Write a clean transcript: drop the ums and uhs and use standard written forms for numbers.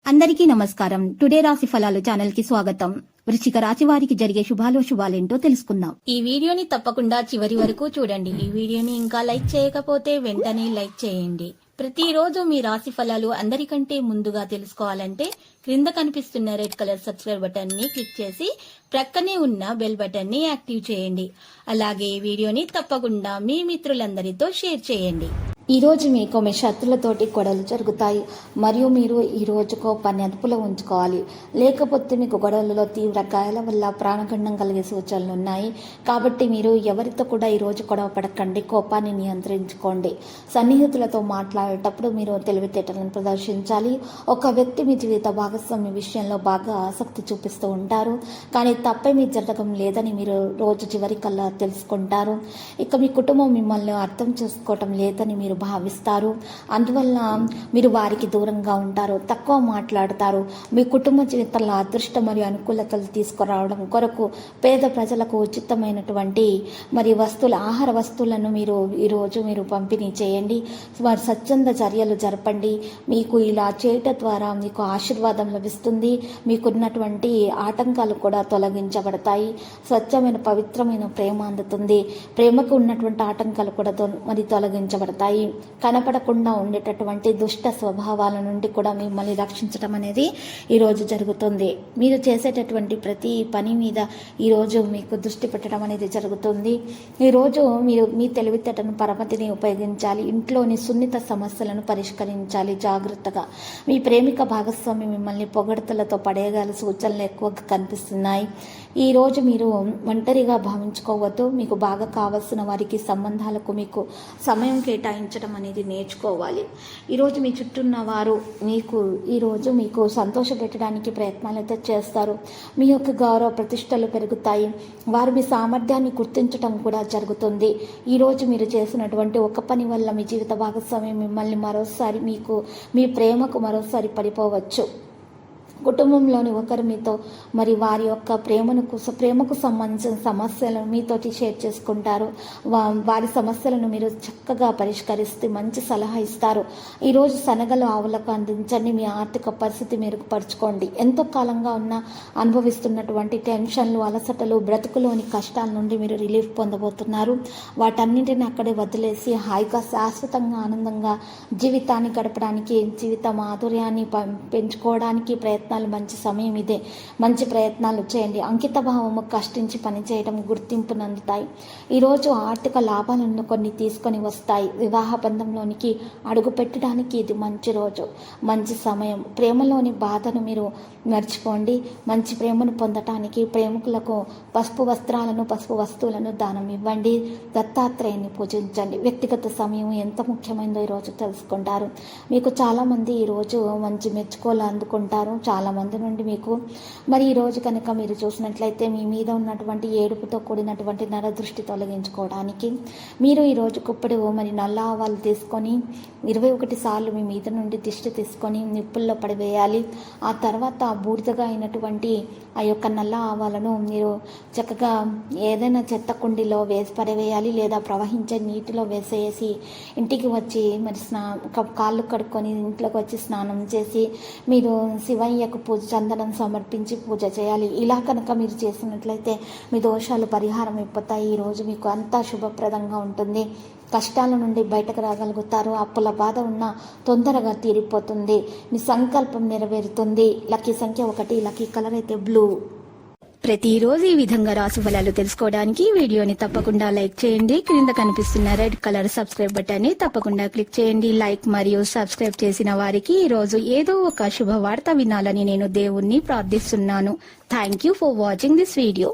అందరికీ నమస్కారం. టుడే రాశి ఫలాలు ఛానల్ కి స్వాగతం. వృశ్చిక రాశి వారికి జరిగే శుభాలేంటో తెలుసుకుందాం. ఈ వీడియోని తప్పకుండా చివరి వరకు చూడండి. ఈ వీడియోని ఇంకా లైక్ చేయకపోతే వెంటనే లైక్ చేయండి. ప్రతిరోజు మీ రాశి ఫలాలు అందరికంటే ముందుగా తెలుసుకోవాలంటే క్రింద కనిపిస్తున్న రెడ్ కలర్ సబ్స్క్రైబ్ బటన్ ని క్లిక్ చేసి ప్రక్కనే ఉన్న బెల్ బటన్ ని యాక్టివ్ చేయండి. అలాగే ఈ వీడియోని తప్పకుండా మీ మిత్రులందరితో షేర్ చేయండి. ఈ రోజు మీకు మీ శత్రులతోటి గొడవలు జరుగుతాయి మరియు మీరు ఈ రోజుకు పని అదుపులో ఉంచుకోవాలి. లేకపోతే మీకు గొడవలలో తీవ్ర గాయాల వల్ల ప్రాణగండం కలిగే సూచనలు ఉన్నాయి. కాబట్టి మీరు ఎవరితో కూడా ఈ రోజు గొడవ పడకండి. కోపాన్ని నియంత్రించుకోండి. సన్నిహితులతో మాట్లాడేటప్పుడు మీరు తెలివితేటలను ప్రదర్శించాలి. ఒక వ్యక్తి మీ జీవిత భాగస్వామి విషయంలో బాగా ఆసక్తి చూపిస్తూ ఉంటారు, కానీ తప్పేమీ జరగడం లేదని మీరు రోజు చివరి కల్లా తెలుసుకుంటారు. ఇక మీ కుటుంబం మిమ్మల్ని అర్థం చేసుకోవటం లేదని మీరు భావిస్తారు. అందువల్ల మీరు వారికి దూరంగా ఉంటారు, తక్కువ మాట్లాడతారు. మీ కుటుంబ జీవితంలో అదృష్టం మరియు అనుకూలతలు తీసుకురావడం కొరకు పేద ప్రజలకు ఉచితమైనటువంటి ఆహార వస్తువులను ఈరోజు మీరు పంపిణీ చేయండి. వారి స్వచ్ఛంద చర్యలు జరపండి. మీకు ఇలా చేయటం ద్వారా మీకు ఆశీర్వాదం లభిస్తుంది. మీకున్నటువంటి ఆటంకాలు కూడా తొలగించబడతాయి. స్వచ్ఛమైన పవిత్రమైన ప్రేమ అందుతుంది. ప్రేమకు ఉన్నటువంటి ఆటంకాలు కూడా తొలగించబడతాయి. కనపడకుండా ఉండేటటువంటి దుష్ట స్వభావాల నుండి కూడా మిమ్మల్ని రక్షించడం అనేది ఈరోజు జరుగుతుంది. మీరు చేసేటటువంటి ప్రతి పని మీద ఈరోజు మీకు దృష్టి పెట్టడం అనేది జరుగుతుంది. ఈరోజు మీరు మీ తెలివితేటను పరపతిని ఉపయోగించాలి. ఇంట్లోని సున్నిత సమస్యలను పరిష్కరించాలి జాగ్రత్తగా. మీ ప్రేమిక భాగస్వామి మిమ్మల్ని పొగడతలతో పడేయగల సూచనలు ఎక్కువగా కనిపిస్తున్నాయి. ఈరోజు మీరు ఒంటరిగా భావించుకోవద్దు. మీకు బాగా కావాల్సిన వారికి సంబంధాలకు మీకు సమయం కేటాయించడం అనేది నేర్చుకోవాలి. ఈరోజు మీ చుట్టూ ఉన్న వారు ఈరోజు మీకు సంతోషపెట్టడానికి ప్రయత్నాలు అయితే చేస్తారు. మీ యొక్క గౌరవ ప్రతిష్టలు పెరుగుతాయి. వారు మీ సామర్థ్యాన్ని గుర్తించడం కూడా జరుగుతుంది. ఈరోజు మీరు చేసినటువంటి ఒక పని వల్ల మీ జీవిత భాగస్వామి మిమ్మల్ని మీ ప్రేమకు మరోసారి పడిపోవచ్చు. కుటుంబంలోని ఒకరు మీతో వారి యొక్క ప్రేమకు సంబంధించిన సమస్యలను మీతోటి షేర్ చేసుకుంటారు. వారి సమస్యలను మీరు చక్కగా పరిష్కరిస్తే మంచి సలహా ఇస్తారు. ఈరోజు శనగలు ఆవులకు అందించండి. మీ ఆర్థిక పరిస్థితి మెరుగుపరచుకోండి. ఎంతో కాలంగా అనుభవిస్తున్నటువంటి టెన్షన్లు, అలసటలు, బ్రతుకులోని కష్టాల నుండి మీరు రిలీఫ్ పొందబోతున్నారు. వాటన్నింటిని అక్కడే వదిలేసి హాయిగా శాశ్వతంగా ఆనందంగా జీవితాన్ని గడపడానికి, జీవిత మాధుర్యాన్ని పెంచుకోవడానికి మంచి సమయం ఇదే. మంచి ప్రయత్నాలు చేయండి. అంకిత భావము, కష్టించి పనిచేయడం గుర్తింపును అందుతాయి. ఈరోజు ఆర్థిక లాభాలను కొన్ని తీసుకొని వస్తాయి. వివాహ బంధంలోనికి అడుగు పెట్టడానికి ఇది మంచి రోజు, మంచి సమయం. ప్రేమలోని బాధను మీరు మర్చిపోండి. మంచి ప్రేమను పొందటానికి ప్రేమికులకు పసుపు వస్తువులను దానం ఇవ్వండి. దత్తాత్రేయుని పూజించండి. వ్యక్తిగత సమయం ఎంత ముఖ్యమైనదో ఈరోజు తెలుసుకుంటారు. మీకు చాలామంది ఈరోజు మంచి మెచ్చుకోలు అందుకుంటారు. చాలామంది నుండి మీకు ఈరోజు కనుక మీరు చూసినట్లయితే మీ మీద ఉన్నటువంటి ఏడుపుతో కూడినటువంటి నరదృష్టి తొలగించుకోవడానికి మీరు ఈరోజు కుప్పడి నల్ల ఆవాలు తీసుకొని 21 సార్లు మీ మీద నుండి దిష్టి తీసుకొని నిప్పుల్లో పడివేయాలి. ఆ తర్వాత బూడిదగా అయినటువంటి ఆ యొక్క నల్ల ఆవాలను మీరు చక్కగా ఏదైనా చెత్త కుండీలో వేసి పడివేయాలి, లేదా ప్రవహించే నీటిలో వేసేసి ఇంటికి వచ్చి కాళ్ళు కడుక్కొని ఇంట్లోకి వచ్చి స్నానం చేసి మీరు శివయ్యకు చందనం సమర్పించి పూజ చేయాలి. ఇలా కనుక మీరు చేసినట్లయితే మీ దోషాలు పరిహారం అయిపోతాయి. ఈరోజు మీకు అంతా శుభప్రదంగా ఉంటుంది. కష్టాల నుండి బయటకు రాగలుగుతారు. అప్పుల బాధ ఉన్న తొందరగా తీరిపోతుంది. మీ సంకల్పం నెరవేరుతుంది. లక్కీ సంఖ్య 1, లక్కీ కలర్ అయితే బ్లూ. ప్రతిరోజు ఈ విధంగా రాశి ఫలాలు తెలుసుకోవడానికి వీడియోని తప్పకుండా లైక్ చేయండి. క్రింద కనిపిస్తున్న రెడ్ కలర్ సబ్స్క్రైబ్ బటన్ ని తప్పకుండా క్లిక్ చేయండి. లైక్ మరియు సబ్స్క్రైబ్ చేసిన వారికి ఈ రోజు ఏదో ఒక శుభవార్త వినాలని నేను దేవుణ్ణి ప్రార్థిస్తున్నాను. Thank you for watching this video.